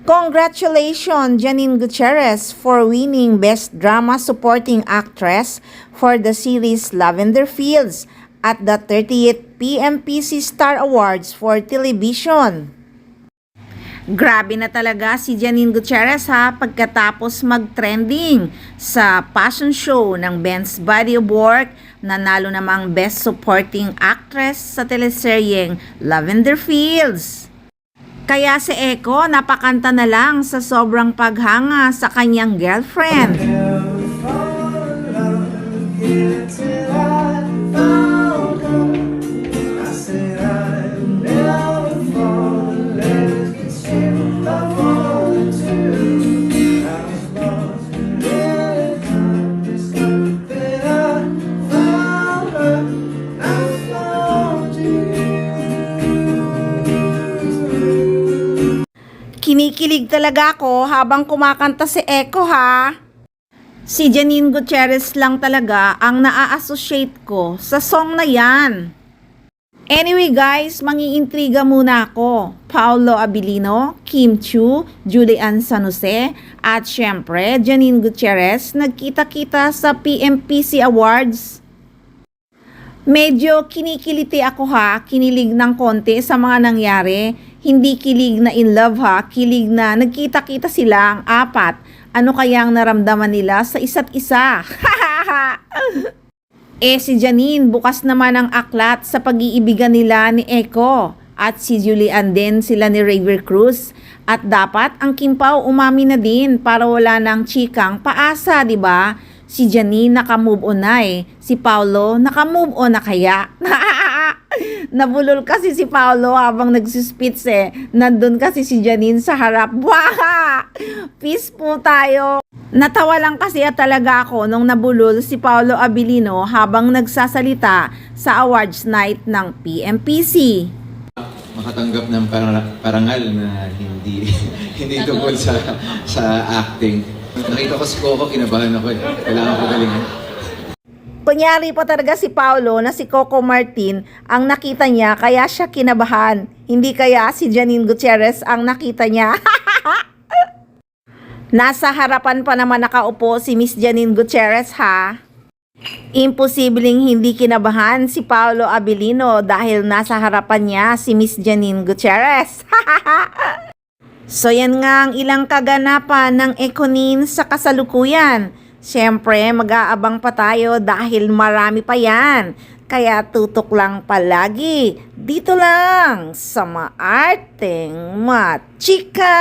Congratulations, Janine Gutierrez, for winning Best Drama Supporting Actress for the series Lavender Fields at the 30th PMPC Star Awards for Television. Grabe na talaga si Janine Gutierrez pagkatapos mag-trending sa fashion show ng Ben's Body of Work, nanalo namang Best Supporting Actress sa teleseryeng Lavender Fields. Kaya si Eko napakanta na lang sa sobrang paghanga sa kanyang girlfriend. Kinikilig talaga ako habang kumakanta si Eko Si Janine Gutierrez lang talaga ang naa-associate ko sa song na yan. Anyway guys, mangiintriga muna ako. Paolo Abilino, Kim Chiu, Julian San Jose, at syempre Janine Gutierrez nagkita-kita sa PMPC Awards. Medyo kinikiliti ako kinilig ng konti sa mga nangyari. Hindi kilig na in love kilig na nagkita-kita sila ang apat. Ano kayang naramdaman nila sa isa't isa? Si Janine, bukas naman ang aklat sa pag-iibigan nila ni Eko. At si Julian din sila ni Raver Cruz. At dapat ang Kim Pao umami na din para wala ng chikang paasa, di ba? Si Janine naka-move on na Si Paolo naka-move on na kaya? Nabulol kasi si Paolo habang nagsispits Nandun kasi si Janine sa harap. Wah! Peace po tayo. Natawa lang kasi talaga ako nung nabulol si Paolo Abilino habang nagsasalita sa awards night ng PMPC. Makatanggap ng parangal na hindi tungkol sa acting. Nakita ko si Coco, kinabahan ako Kailangan ko galingan. Kunyari pa talaga si Paolo na si Coco Martin ang nakita niya kaya siya kinabahan. Hindi kaya si Janine Gutierrez ang nakita niya. Nasa harapan pa naman nakaupo si Miss Janine Gutierrez Imposibleng hindi kinabahan si Paolo Abilino dahil nasa harapan niya si Miss Janine Gutierrez. So yan nga ang ilang kaganapan ng Ekonin sa kasalukuyan. Siyempre mag-aabang pa tayo dahil marami pa yan. Kaya tutok lang palagi. Dito lang sa Maarteng Machika!